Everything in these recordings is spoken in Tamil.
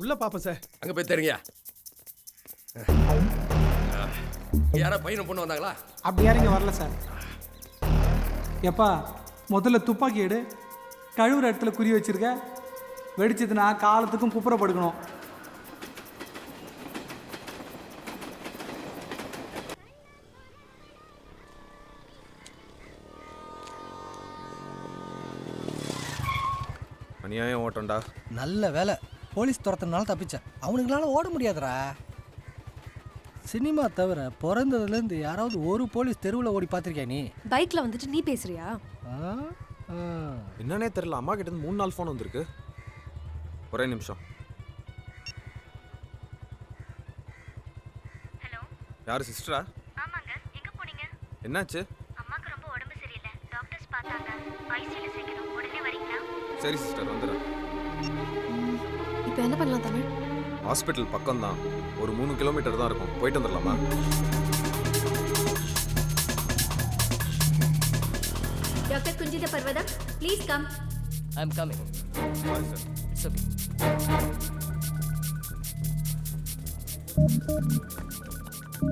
உள்ள பாப்போம் சார். அங்கே போய் தெரிங்க. யாரா பையனை பொண்ணு வந்தாங்களா? அப்படி யாரும் இங்கே வரல சார். எப்பா முதல்ல துப்பாக்கி எடு, கழுவுற இடத்துல குறி வச்சிருக்க, வெடிச்சதுன்னா காலத்துக்கும் குப்புறப்படுக்கணும். அநியாயம் ஓட்டம்டா. நல்ல வேலை போலீஸ் துரத்துனால தப்பிச்சேன். அவனுங்களால ஓட முடியாதுடா. சினிமா தவிர பிறந்ததுலேருந்து யாராவது ஒரு போலீஸ் தெருவில் ஓடி பார்த்துருக்கியா நீ? பைக்கில் வந்துட்டு நீ பேசுறியா? என்னன்னே தெரியல, அம்மா கிட்ட இருந்து 3 நாள் ஃபோன் வந்திருக்கு. ஒரே நிமிஷம். ஹலோ, யார் சிஸ்டரா? ஆமாங்க. எங்க போனீங்க? என்னாச்சு? அம்மாக்கு ரொம்ப உடம்பு சரியில்லை, டாக்டர்ஸ் பார்த்தாங்க. ஐசியூல சேர்க்கணும், உடனே வரீங்களா? சரி சிஸ்டர், வந்துடுறேன். இப்போ என்ன பண்ணலாம் தமிழ்? ஹாஸ்பிட்டல் பக்கம் தான், ஒரு 3 கிலோமீட்டர் தான் இருக்கும், போயிட்டு வந்துடலாமா? Doctor Kunjitha Parvatham, please come. I am coming. Sorry sir. It's okay.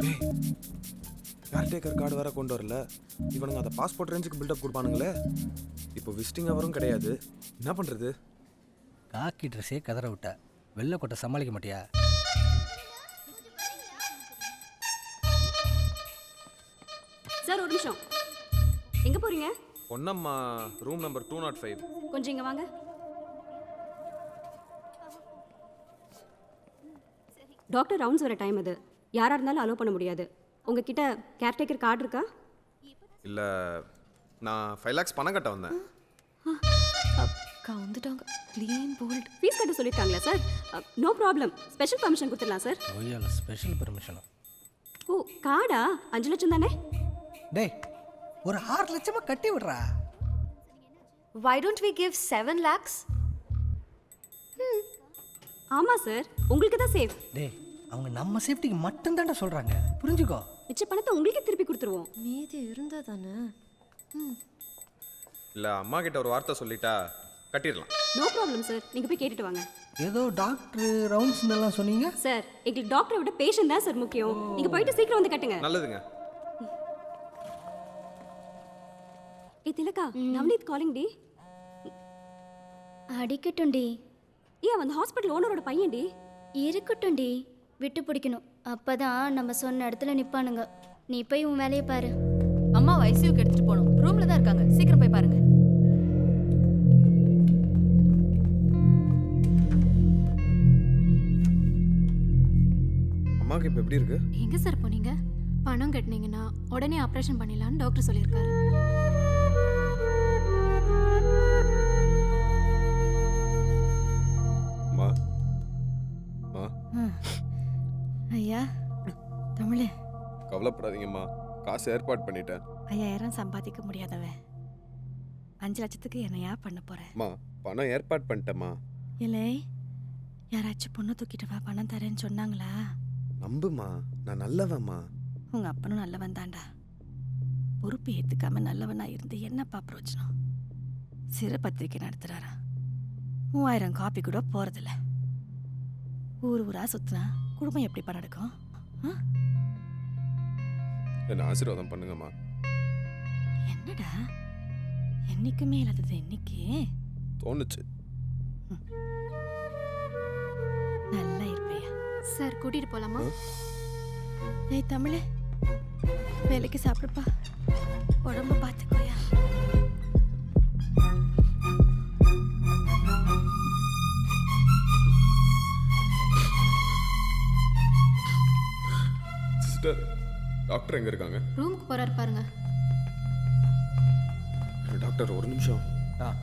டேய், கேர்டேக்கர் கார்டு வேற கொண்டு வரல. இவனுங்க அதை பாஸ்போர்ட் ரேஞ்சுக்கு பில்டப் கொடுப்பானுங்களே. இப்போ விசிட்டிங் அவரும் கிடையாது, என்ன பண்ணுறது? காக்கி ட்ரெஸ்ஸே கதற விட்ட, வெள்ளை கொட்டை சமாளிக்க மாட்டியா? சார் ஒரு நிமிஷம், எங்கே போகிறீங்க? Ponnamma room number 205. கொஞ்சம் இங்கே வாங்க. டாக்டர் ரவுண்ட்ஸ் வர டைம் இது, யாராக இருந்தாலும் அலோவ் பண்ண முடியாது. உங்ககிட்ட கேர்டேக்கர் கார்டு இருக்கா? இல்லை, நான் 5 lakhs பணம் கட்ட வந்தேன். அக்கா வந்துட்டாங்க. Clean bolt. ஃபீஸ் கட்ட சொல்லியிருக்காங்களா sir? No problem, special permission கொடுத்துடலாம் சார். ஓய்யால ஸ்பெஷல் பெர்மிஷனா? ஓ கார்டா? 5 லட்சம் தானே? டேய், ஒரு 6 லட்சமா கட்டி விடுறா. Why don't we give 7 lakhs? ஆமாம் சார், உங்களுக்கு தான் சேஃப். டேய், அவங்க நம்ம சேஃப்டிக்கு மட்டும் தான்டா சொல்கிறாங்க, புரிஞ்சுக்கோ. மிச்ச பணத்தை உங்களுக்கே திருப்பி கொடுத்துருவோம். மீதி இருந்தா தானே. இல்லை, அம்மா கிட்ட ஒரு வார்த்தை சொல்லிட்டா கட்டிடலாம். நோ ப்ராப்ளம் சார், நீங்கள் போய் கேட்டுட்டு வாங்க. ஏதோ டாக்டர் ரவுண்ட்ஸ் எல்லாம் சொன்னீங்க சார். எங்களுக்கு டாக்டரை விட பேஷண்ட் தான் சார் முக்கியம். நீங்கள் போயிட்டு சீக்கிரம் வந்து கட்டுங்க. நல்லதுங்க. ஏ திலகா, நவநீத் காலிங் டி. அடிக்கட்டும் டி. ஏன் அந்த ஹாஸ்பிட்டல் ஓனரோட பையன் டி. இருக்கட்டும் டி, விட்டு பிடிக்கணும். அப்பதான் நம்ம சொன்ன இடத்துல நிப்பானுங்க. நீ போய் உன் வேலையை பாரு. அம்மா ஐசியூக்கு எடுத்துட்டு போகணும், ரூம்ல தான் இருக்காங்க, சீக்கிரம் போய் பாருங்க. அம்மாவுக்கு இப்போ எப்படி இருக்கு? எங்க சார் போனீங்க? பணம் கட்டினீங்கன்னா உடனே ஆப்ரேஷன் பண்ணிடலான்னு டாக்டர் சொல்லியிருக்காரு. அம்மா, அம்மா, ஐயா தமிழே, கவலைப்படாதீங்கம்மா, காசு ஏற்பாடு பண்ணிட்டேன். 5000 சம்பாதிக்க முடியாதவன் 5 லட்சத்துக்கு என்னையா பண்ண போறேன்? அம்மா, பணம் ஏற்பாடு பண்ணிட்டேம்மா. இல்லை, யாராச்சும் பொண்ணை தூக்கிட்டு வா பணம் தரேன்னு சொன்னாங்களா? நம்புமா, நான் நல்லவம்மா. உங்க அப்பனும் நல்லவன் தாண்டா. பொறுப்பு ஏத்துக்காம நல்லவனா இருந்து என்னப்பா பிரயோஜனம்? சிறு பத்திரிக்கை நடத்துறாரா, 3000 காப்பி கூட போறதில்ல. ஊர் ஊரா சுத்தினா குடும்பம் எப்படிப்பா நடக்கும்? என்ன ஆசீர்வாதம் பண்ணுங்கம்மா. என்னடா என்னைக்குமே இல்லாதது இன்னைக்கு தோணுச்சு. நல்லா இருப்பையா? சார் கூட்டிட்டு போலாமா? ஏய் தமிழே, வேலைக்கு சாப்பிடுப்பா, உடம்ப பார்த்துக்கோயா. சிஸ்டர், டாக்டர் எங்க இருக்காங்க? ரூமுக்கு போறாரு பாருங்க. டாக்டர் ஒரு நிமிஷம். நான்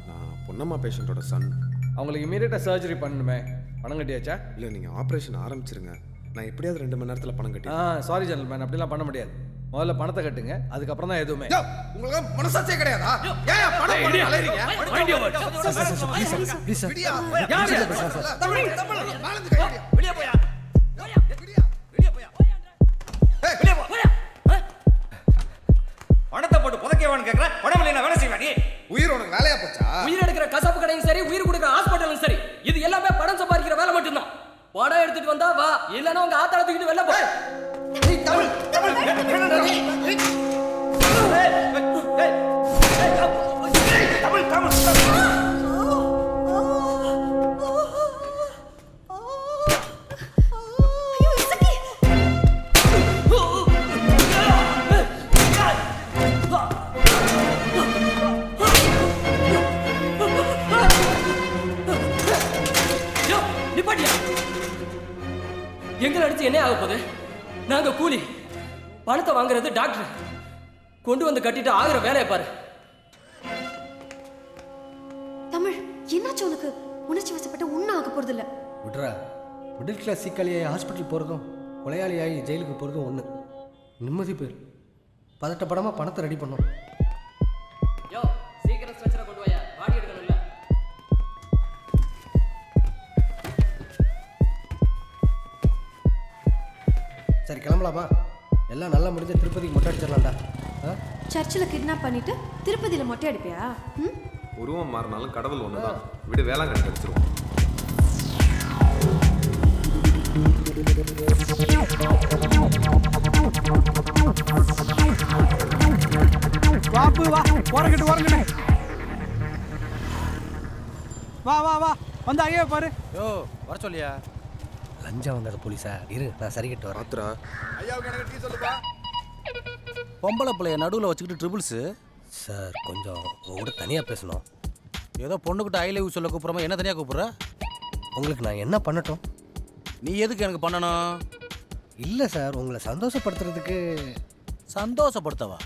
பொன்னம்மா பேஷண்ட்டோட சன். அவங்களுக்கு இமீடியட்டாக சர்ஜரி பண்ணணுமே, பணம் கட்டியாச்சா? இல்லை, நீங்கள் ஆப்ரேஷன் ஆரம்பிச்சிருங்க, நான் எப்படியாவது 2 மணி நேரத்தில் பணம் கட்டி. சாரி ஜென்டில்மேன், அப்படிலாம் பண்ண முடியாது. முதல்ல பணத்தை கட்டுங்க, அதுக்கப்புறம் தான் எதுவுமே. உங்களுக்கு மனசாட்சியே கிடையாதா? ஏன் பணம் போட்டு அலையறீங்க? Please sir. வெளியே போயா. பணத்தை போட்டு புதைக்கவான்னு கேட்குற, பணம் இல்லைன்னா வேலை செய்வாடி. உயிர் உனக்கு வேலையா போச்சா? உயிர் எடுக்கிற கசாப்பு கடையும் சரி, உயிர் கொடுக்குற ஹாஸ்பிட்டலும் சரி, இது எல்லாமே பணம் சம்பாதிக்கிற வேலை மட்டும்தான். வந்தா வா, இல்லைன்னா உங்க ஆத்தாள தூக்கிட்டு வெளில போ. எங்களை அடிச்சு என்ன ஆக போகுது? நாங்க கூலி, பணத்தை வாங்குறது டாக்டர். கொண்டு வந்து கட்டிட்டு ஆகிற வேலையை பாரு. தமிழ், என்னாச்சு உனக்கு? உணர்ச்சி வசப்பட்ட ஒன்றும் ஆக போறது இல்ல. விட்றா, மிடில் கிளாஸ் சிக்கலியாகி ஹாஸ்பிட்டல் போகிறதும் கொலையாளியாகி ஜெயிலுக்கு போகிறதும் ஒன்று. நிம்மதி பேர் பதட்டப்படாமல் பணத்தை ரெடி பண்ணோம். சீக்கிரம் ஸ்ட்ரெச்சரை கொண்டு வாயா, பாடி எடுக்கணும்ல. சரி கிளம்பலாமா? எல்லாம் நல்லா முடிஞ்ச திருப்பதிக்கு மொட்டை அடிச்சிடலாம்டா. சர்ச்சில் கிட்னாப் பண்ணிட்டு திருப்பதியில மொட்டை அடிப்பியா? உருவம் மாறினாலும் கடவுள் ஒன்று தான். விடு, வேளாங்கண்ணி அடிச்சிருவோம். வாப்பு வா, ஓரங்கட்டு. வா வா வா, வந்து ஐயா பாரு. யோ வர சொல்லியா? லஞ்சம் வந்தது போலீஸா? இரு, நான் சரி கட்டு வரேன். ஆத்ரா, பொம்பளை பிள்ளைய நடுவில் வச்சுக்கிட்டு ட்ரிபிள்ஸு. சார் கொஞ்சம் உங்கள்கிட்ட தனியாக பேசணும். ஏதோ பொண்ணுக்கிட்ட ஐ லவ் சொல்ல கூப்பிட்றமா, என்ன தனியாக கூப்பிட்ற? உங்களுக்கு நான் என்ன பண்ணட்டும்? நீ எதுக்கு எனக்கு பண்ணணும்? இல்லை சார், உங்களை சந்தோஷப்படுத்துறதுக்கு. சந்தோஷப்படுத்தவா?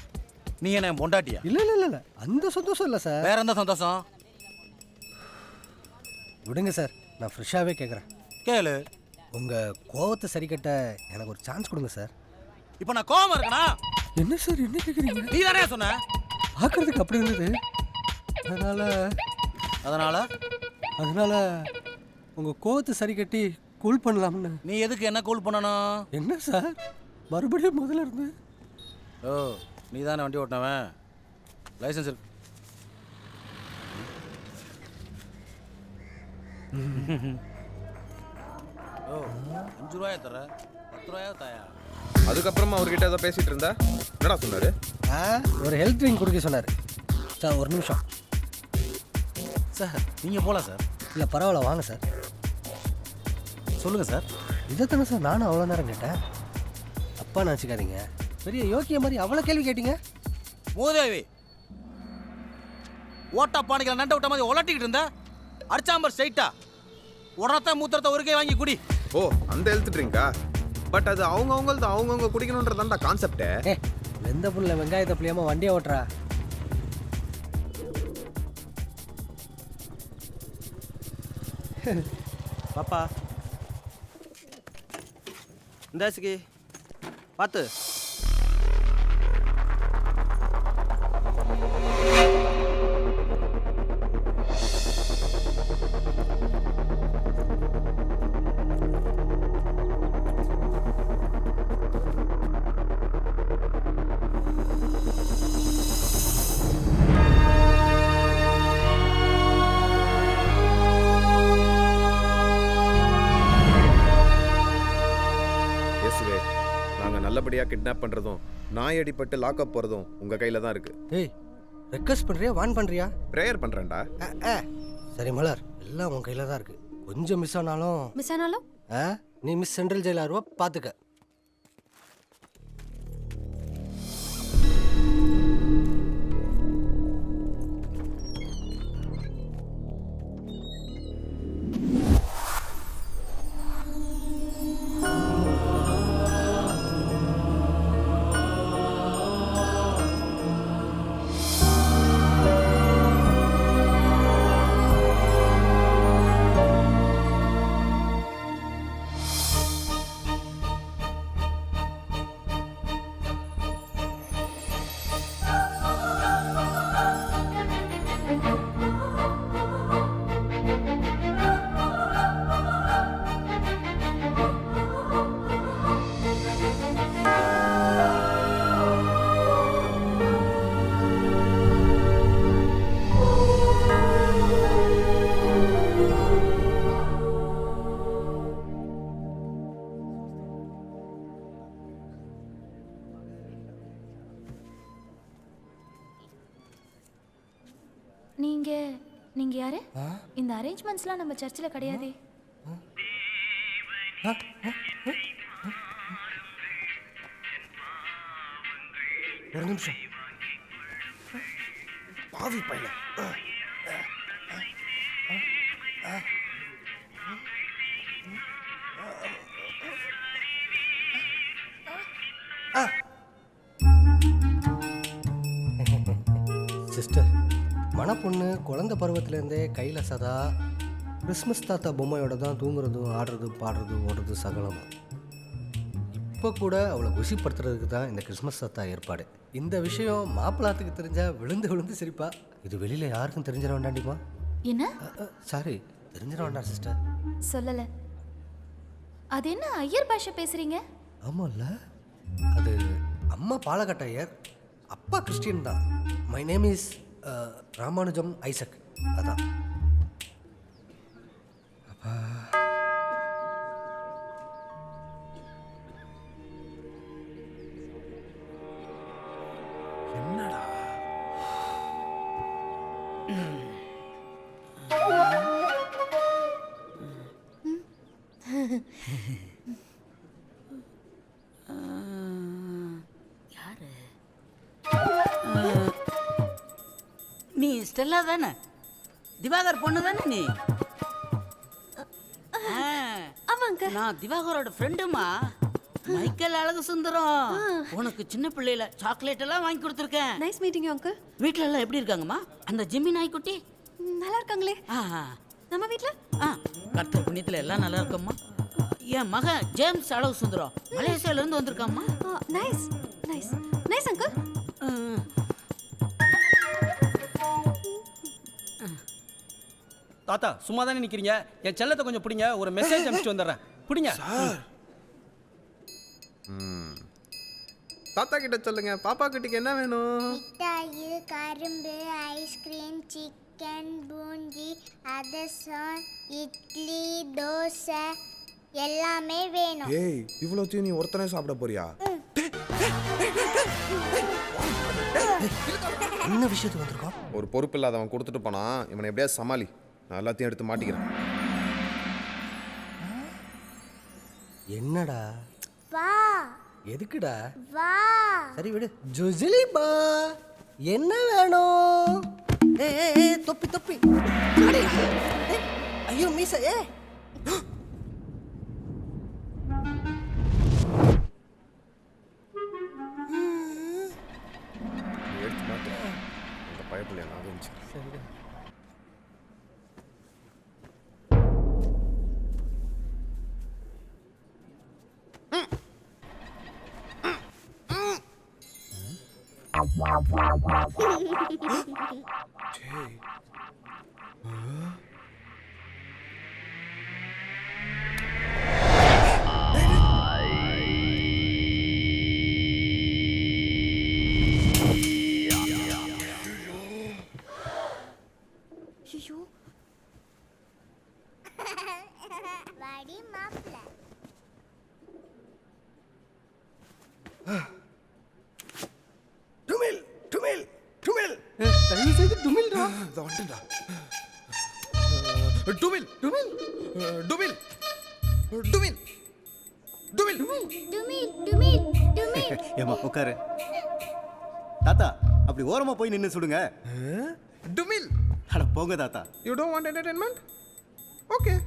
நீ என்ன என் பொண்டாட்டியா? இல்லை இல்லை இல்லை, அந்த சந்தோஷம் இல்லை சார். வேற எந்த சந்தோஷம்? விடுங்க சார், நான் ஃப்ரெஷ்ஷாகவே கேட்குறேன். கேளு. உங்கள் கோவத்தை சரி கட்ட எனக்கு ஒரு சான்ஸ் கொடுங்க சார். இப்போ நான் கோவம் இருக்கனா? என்ன சார் என்ன கேட்குறீங்க? நீ தானே சொன்ன. பார்க்குறதுக்கு அப்படி இருந்தது. அதனால உங்கள் கோவத்தை சரி கட்டி கூல் பண்ணலாம்னு. நீ எதுக்கு என்ன கூல் பண்ணணும்? என்ன சார் மறுபடியும் முதல்ல இருந்து? ஓ, நீ தானே வண்டி ஓட்டினவன், லைசன்ஸ் இருக்கு. ஓ, 5 ரூபாயா தர? 10 ரூபாயா தாயா? அதுக்கப்புறமா அவர்கிட்ட ஏதோ பேசிட்டு இருந்தா என்னடா சொன்னாரு? ஒரு ஹெல்த் ட்ரிங்க் குடிக்க சொன்னார் சார். ஒரு நிமிஷம் சார், நீங்கள் போகலாம் சார். இல்லை பரவாயில்ல, வாங்க சார். சொல்லுங்கள் சார். இதைத்தானே சார் நானும் அவ்வளோ நேரம் கேட்டேன். அப்பா நினச்சிக்காதீங்க, பெரிய யோக்கிய மாதிரி அவ்வளோ கேள்வி கேட்டீங்க. மூதேவி, ஓட்டா பானைகளை நண்ட விட்ட மாதிரி உலட்டிக்கிட்டு இருந்த அடிச்சாம்பர் ஸ்ட்ரைட்டா உடனத்தான் மூத்திரத்தை ஒரு கை வாங்கி குடி. ஓ, அந்த ஹெல்த் ட்ரிங்கா? பட் அது அவங்கவுங்க குடிக்கணுன்றதான்டா கான்செப்டே. வெந்த புள்ள வெங்காயத்தை புளியாம வண்டியை ஓட்டுறா. பாப்பா இந்த பார்த்து. நல்லபடியா கிட்னாப் பண்றதும் நாய் அடிபட்டு லாக்அப் போறதும் உங்க கையில தான் இருக்கு. ஏய், ரெக்வெஸ்ட் பண்றியா வான் பண்றியா? பிரேயர் பண்றேன்டா. சரி மலர், எல்லாம் உன் கையில தான் இருக்கு. கொஞ்சம் மிஸ் ஆனாலும் நீ மிஸ் சென்ட்ரல் ஜெயில் ஆறுவா, பாத்துக்க. நீங்க யாரு? இந்த அரேஞ்ச்மெண்ட்ஸ்லாம் நம்ம சர்ச்சில் கிடையாதே. ஒரு நிமிஷம். பாவி பையல. சிஸ்டர், மணப்பொண்ணு குழந்தை பருவத்திலேருந்தே கையில் சதா கிறிஸ்மஸ் தாத்தா பொம்மையோட தான் தூங்குறதும் ஆடுறதும் பாடுறதும் ஓடுறதும் சகலமும். இப்போ கூட அவளை குஷிப்படுத்துறதுக்கு தான் இந்த கிறிஸ்மஸ் தாத்தா ஏற்பாடு. இந்த விஷயம் மாப்பிள்ளாத்துக்கு தெரிஞ்சால் விழுந்து விழுந்து சிரிப்பா. இது வெளியில் யாருக்கும் தெரிஞ்சிட வேண்டாண்டிமா? என்ன? சாரி, தெரிஞ்சிட வேண்டாம் சிஸ்டர். சொல்லல. அது என்ன ஐயர் பாஷை பேசுறீங்க? ஆமாம்ல, அது அம்மா பாலகட்ட ஐயர், அப்பா கிறிஸ்டியன் தான். My name is Ramanujam Isaac. அதான். அப்பா என்னடா யாரு? நீ ஸ்டெல்லா தானே? திவாகர் பொண்ணு தானே நீ? ஆமாங்க. நான் திவாகரோட ஃப்ரெண்டுமா. மைக்கேல் அழகு சுந்தரம். உனக்கு சின்ன பிள்ளையில சாக்லேட் எல்லாம் வாங்கி கொடுத்துருக்கேன். Nice meeting you uncle. வீட்ல எல்லாம் எப்படி இருக்காங்கம்மா? அந்த ஜிம்மி நாய்க்குட்டி நல்லா இருக்காங்களே. நம்ம வீட்ல கர்த்தர் புண்ணியத்துல எல்லாம் நல்லா இருக்கம்மா. என் மகன் ஜேம்ஸ் அழகு சுந்தரம் மலேசியால இருந்து வந்திருக்காம்மா. Nice nice nice uncle. தாத்தா சும்மா தானே நிக்கிறீங்க? என் செல்லத்தை கொஞ்சம் பிடிங்க, ஒரு மெசேஜ் அனுப்பிச்சு வந்துடுறேன். பிடிங்க. தாத்தா கிட்ட சொல்லுங்க, பாப்பா குட்டிக்கு என்ன வேணும்? மிட்டாயி, கரும்பு, ஐஸ்கிரீம், சிக்கன், பூந்தி, அதிரசம், இட்லி, தோசை எல்லாமே வேணும். ஏய், இவ்வளோத்தையும் நீ ஒருத்தனே சாப்பிட போறியா? என்ன விஷயத்துக்கு வந்திருக்கோம்? ஒரு பொறுப்பு இல்லாதவன் கொடுத்துட்டு போனா இவனை எப்படியா சமாளி. நான் எல்லாத்தையும் எடுத்து மாட்டிக்கிறேன். என்னடா? வா எதுக்குடா? வா. சரி விடு. ஜுஜிலிபா, என்ன வேணும்? ஏய் தொப்பி தொப்பி. அடே, ஐயோ மீச. எடுத்து மாட்டு. இந்த பயப்புல நான் வந்துச்சு. சரி. ஐயோ. வாடி மாப்ள. டுமில் டுமில் டுமில். தயவு செய்து டுமில்டா. இத வந்துடா. டுமில் டுமில் டுமில் டுமில் டுமில் டுமில் டுமில் டுமில். ஏமா உட்காரு. தாத்தா அப்படி ஓரமா போய் நின்னு சுடுங்க. டுமில். அட போங்க தாத்தா. You don't want entertainment? Okay.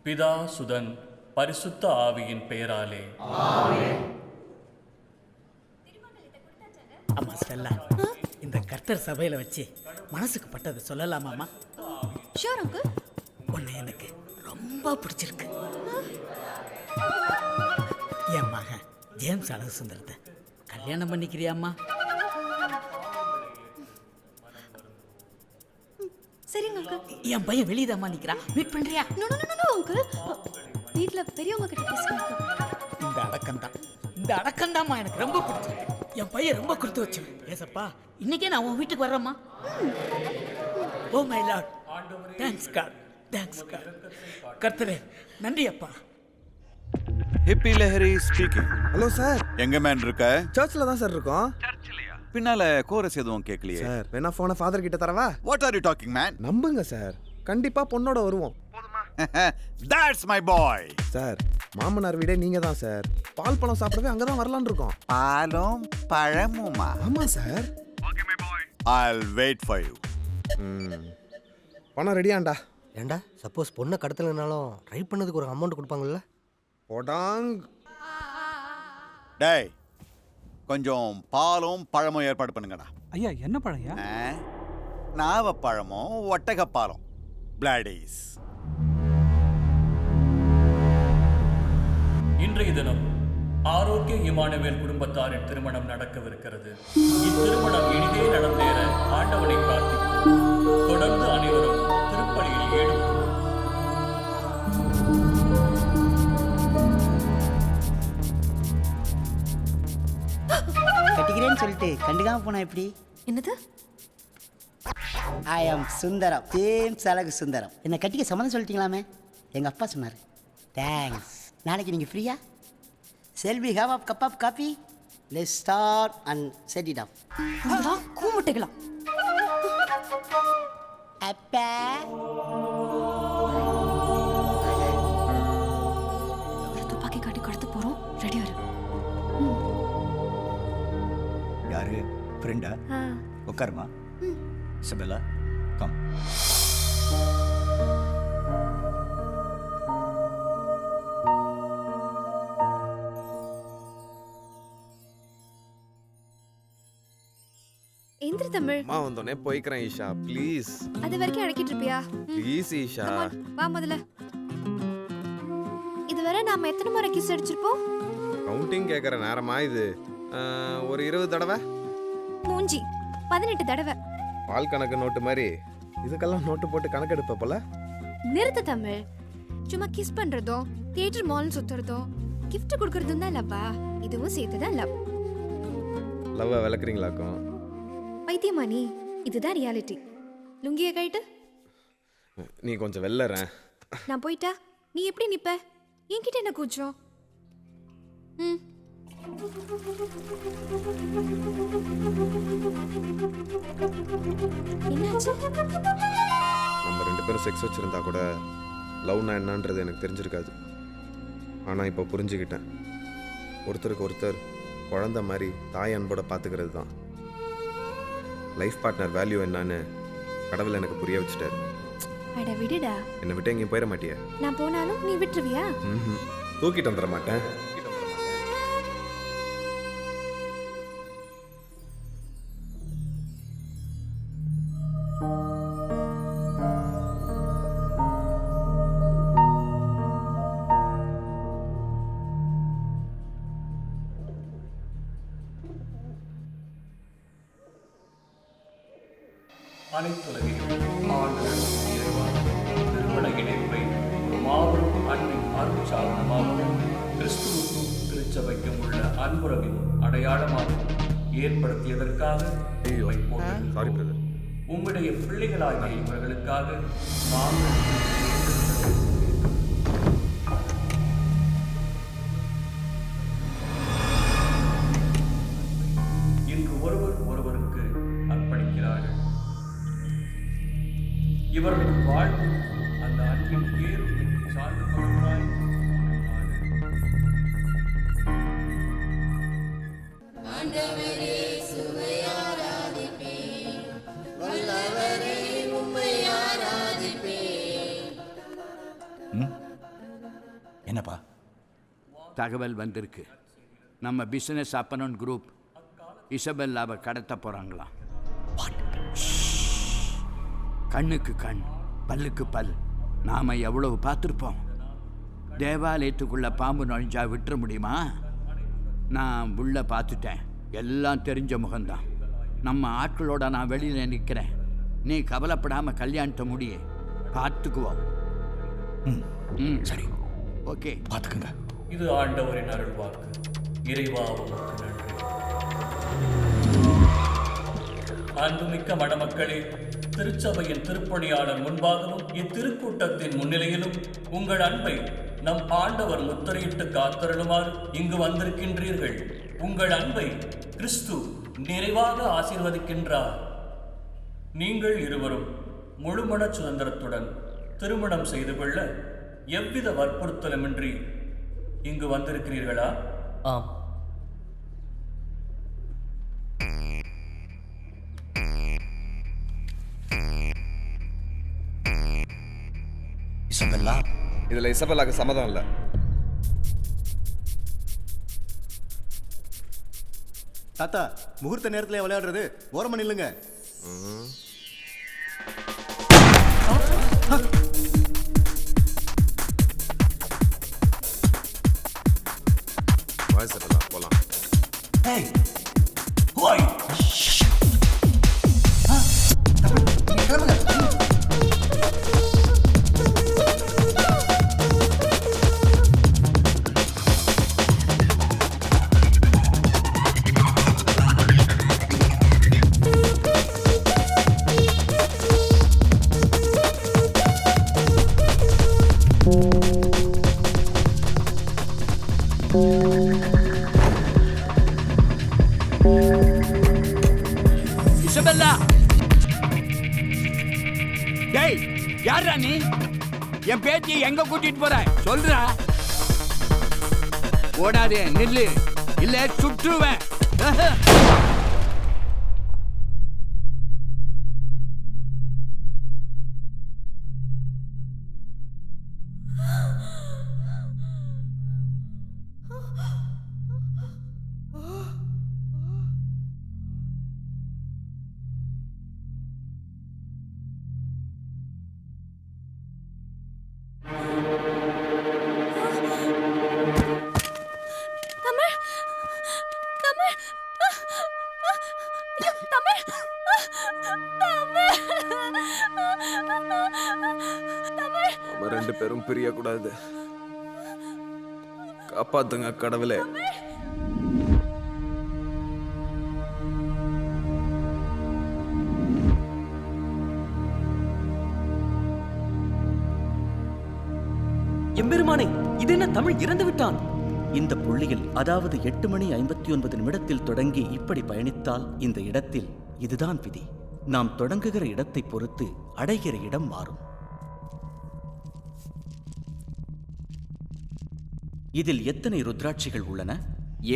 பிதா சுதன் பரிசுத்த ஆவியின் பெயராலே. அம்மா ஸ்டெல்லா, இந்த கர்த்தர் சபையில வச்சு மனசுக்கு பட்டது சொல்லலாமாம்மா? Sure uncle. உன்னை எனக்கு ரொம்ப பிடிச்சிருக்கு. என் மகன் ஜேம்ஸ் அழகு சுந்தரத்தை கல்யாணம் பண்ணிக்கிறியாம்மா? சரிங்க அங்கிள். என் பையன் வெளியதாம்மா நிக்கிறான். மீட் பண்றியா? No no no no uncle. வீட்ல பெரியவங்க கிட்ட பேசுவாங்க. இந்த அடக்கம்தாம்மா எனக்கு ரொம்ப பிடிச்சது. என் பையன் ரொம்ப கொடுத்து வச்சேன். ஏசப்பா, இன்னைக்கே நான் உன் வீட்டுக்கு வர்றேம்மா. Oh my lord, thanks god, thanks god. கர்த்தரே நன்றி அப்பா. Hippi Lahari speaking. Hello sir, எங்க மேன் இருக்க? சர்ச்சில் தான் சார் இருக்கோம். பின்னால கோரஸ் எதுவும் கேட்கலையே சார். வேணா போனை ஃபாதர் கிட்ட தரவா? What are you talking man? நம்புங்க சார், கண்டிப்பா பொண்ணோட வருவோம். That's my boy. சார், மாமனார் வீடே நீங்க தான் சார். பால் பழம் சாப்பிடவே அங்க தான் வரலான்னு இருக்கோம். பாலும் பழமுமா? ஆமா sir. I'll wait for you. பணம் ரெடியாண்டா? ஏண்டா சப்போஸ் பொண்ணை கடத்தலைனாலும் ட்ரை பண்ணதுக்கு ஒரு அமௌண்ட் கொடுப்பாங்கல்ல? போடாங். டேய், கொஞ்சம் பாலும் பழமும் ஏற்பாடு பண்ணுங்கடா. ஐயா என்ன பழையா? நாவப்பழமும் ஒட்டகப்பாலும். பிளாடிஸ். இன்றைய தினம் ஆரோக்கிய இமானுவேல் குடும்பத்தாரின் திருமணம் நடக்கவிருக்கிறது. இத்திருமணம் இனிதே நடந்தேற ஆண்டவனை பிரார்த்திப்போம். தொடர்ந்து அனைவரும் திருப்பலியில் ஈடுபடுவோம். கட்டிக்கிறேன்னு சொல்லிட்டு கண்டுக்காம போனா எப்படி? என்னது? ஐ ஆம் சுந்தரம், ஜேம்ஸ் அழகு சுந்தரம். என்னை கட்டிக்க சம்மதம் சொல்லிட்டீங்களாமே? எங்கள் அப்பா சொன்னார். தேங்க்ஸ். நாளைக்கு நீங்கள் ஃப்ரீயா? Shall we have a cup of coffee? Let's start and set it up. கூமுட்டைகளா? அப்பா, ஒரு துப்பாக்கி காட்டி கடத்த போறோம். ரெடியா இரு. யாரு ஃப்ரெண்டா? உட்காருமா. சபெல்லா கம். எந்திர தமிழ். அம்மா வந்தோடனே போய்க்கிறேன் ஈஷா, ப்ளீஸ். அது வரைக்கும் அடக்கிட்டு இருப்பியா? ப்ளீஸ் ஈஷா. வா முதல்ல. இதுவரை நாம எத்தனை முறை கிஸ் அடிச்சிருப்போம்? கவுண்டிங் கேட்குற நேரமா இது? ஒரு 20 தடவை. மூஞ்சி 18 தடவை. பால் கணக்கு நோட்டு மாதிரி இதுக்கெல்லாம் நோட்டு போட்டு கணக்கு எடுப்ப போல. நிறுத்த தமிழ். சும்மா கிஸ் பண்றதும் தியேட்டர் மால் சுத்துறதும் கிஃப்ட் கொடுக்கறதும் தான் லவ்வா? இதுவும் சேர்த்து தான் லவ். லவ்வை விளக்குறீங்களாக்கும்? பைத்தியமா நீ? இதுதான் ரியாலிட்டி. லுங்கிய கைட்டு நீ கொஞ்சம் வெள்ளற. நான் போயிட்டா நீ எப்படி நிப்ப? என்கிட்ட என்ன கூச்சம்? என்னாச்சு? நம்ம 2 பேரும் செக்ஸ் வச்சிருந்தா கூட லவ்னா என்னன்றது எனக்கு தெரிஞ்சிருக்காது. ஆனால் இப்போ புரிஞ்சுக்கிட்டேன். ஒருத்தருக்கு ஒருத்தர் குழந்தை மாதிரி தாய் அன்போட பார்த்துக்கிறது தான் லைஃப் பார்ட்னர் வேல்யூ என்னன்னு கடவுள் எனக்கு புரிய வச்சுட்டாரு. அட விடுடா. என்னை விட்டு எங்கேயும் போயிட மாட்டியா? நான் போனாலும் நீ விட்டுருவியா? தூக்கிட்டு வந்துட மாட்டேன். அனைத்துலகிலும் ஆண்டவர் இறைவா, திருமண இணைப்பை ஒரு மாபெரும் அன்பின் அருட்சாதனமாகவும் கிறிஸ்துவுக்கும் திருச்சபைக்கும் உள்ள அன்புறவின் அடையாளமாகவும் ஏற்படுத்தியதற்காக உம்முடைய பிள்ளைகளாகிய இவர்களுக்காக நாங்கள் இன்று ஒருவர் ஒருவருக்கு அர்ப்பணிக்கிறார்கள். இவர்கள் வாழ்வு அந்த அன்பின் பேரும் சார்ந்து கொள்கிறாய். என்னப்பா தகவல் வந்திருக்கு. நம்ம பிஸ்னஸ் அப்பனன் குரூப் இசபெல்லாவை கடத்த போகிறாங்களாம். கண்ணுக்கு கண், பல்லுக்கு பல். நாம் எவ்வளவு பார்த்துருப்போம். தேவாலயத்துக்குள்ளே பாம்பு நுழைஞ்சா விட்டுற முடியுமா? நான் உள்ளே பார்த்துட்டேன். எல்லாம் தெரிஞ்ச முகம்தான். நம்ம ஆட்களோட நான் வெளியில் நிற்கிறேன். நீ கவலைப்படாமல் கல்யாணத்தை முடிய பார்த்துக்குவோம். சரி. ஓகே பார்த்துக்குங்க. இது ஆண்டவரின் அருள் வாக்கு. இறைவா உமக்கு நன்றி. அன்புமிக்க மணமக்களே, திருச்சபையின் திருப்பணியாளர் முன்பாகவும் இத்திருக்கூட்டத்தின் முன்னிலையிலும் உங்கள் அன்பை நம் ஆண்டவர் முத்திரையிட்டு காத்தருளுமாறு இங்கு வந்திருக்கின்றீர்கள். உங்கள் அன்பை கிறிஸ்து நிறைவாக ஆசீர்வதிக்கின்றார். நீங்கள் இருவரும் முழுமன சுதந்திரத்துடன் திருமணம் செய்து கொள்ள எவ்வித வற்புறுத்தலுமின்றி இங்கு வந்திருக்கிறீர்களா? ஆம். இசபெல்லா, இதில் இசபெல்லாக்கு சம்மதம் இல்லை. தாத்தா, முகூர்த்த நேரத்தில் விளையாடுறது ஓரமா நில்லுங்க. வா இசபெல்லா, போலாம். ஏய், ஓய். கிளம்புங்க. இசபெல்லா, டேய் யாரா நீ? என் பேத்தியை எங்க கூட்டிட்டு போற சொல்றா. ஓடாதே, நில்லு, இல்ல சுற்றுவேன். நம்ம ரெண்டு பேரும் பிரியக்கூடாது. காப்பாத்துங்க கடவுளே. எம்பெருமானே, இது என்ன தமிழ் இறந்து விட்டான்? இந்த புள்ளியில், அதாவது 8:59 தொடங்கி இப்படி பயணித்தால் இந்த இடத்தில் இதுதான் விதி. நாம் தொடங்குகிற இடத்தை பொறுத்து அடைகிற இடம் மாறும். இதில் எத்தனை ருத்ராட்சிகள் உள்ளன?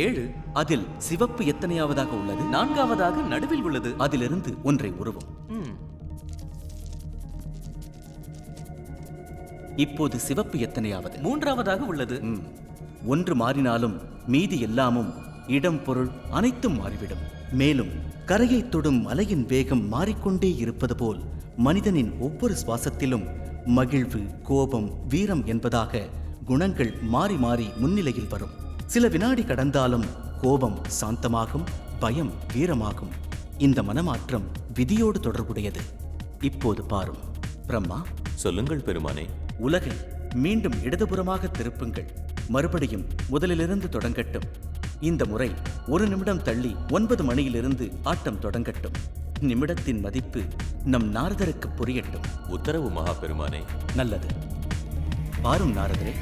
7. அதில் சிவப்பு எத்தனையாவதாக உள்ளது? 4ஆவதாக நடுவில் உள்ளது. அதிலிருந்து ஒன்றை உருவும். இப்போது சிவப்பு எத்தனையாவது? 3ஆவதாக உள்ளது. ஒன்று மாறினாலும் மீதி எல்லாமும் இடம், பொருள் அனைத்தும் மாறிவிடும். மேலும் கரையை தொடும் மலையின் வேகம் மாறிக்கொண்டே இருப்பது போல் மனிதனின் ஒவ்வொரு சுவாசத்திலும் மகிழ்வு, கோபம், வீரம் என்பதாக குணங்கள் மாறி மாறி முன்னிலையில் வரும். சில வினாடி கடந்தாலும் கோபம் சாந்தமாகும், பயம் வீரமாகும். இந்த மனமாற்றம் விதியோடு தொடர்புடையது. இப்போது பாரும். பிரம்மா, சொல்லுங்கள் பெருமானே. உலகை மீண்டும் இடதுபுறமாக திருப்புங்கள். மறுபடியும் முதலிலிருந்து தொடங்கட்டும். இந்த முறை 1 நிமிடம் தள்ளி 9 மணியிலிருந்து ஆட்டம் தொடங்கட்டும். நிமிடத்தின் மதிப்பு நம் நாரதருக்கு புரியட்டும். உத்தரவு மகா பெருமானே. நல்லது. பாரும் நாரதரே.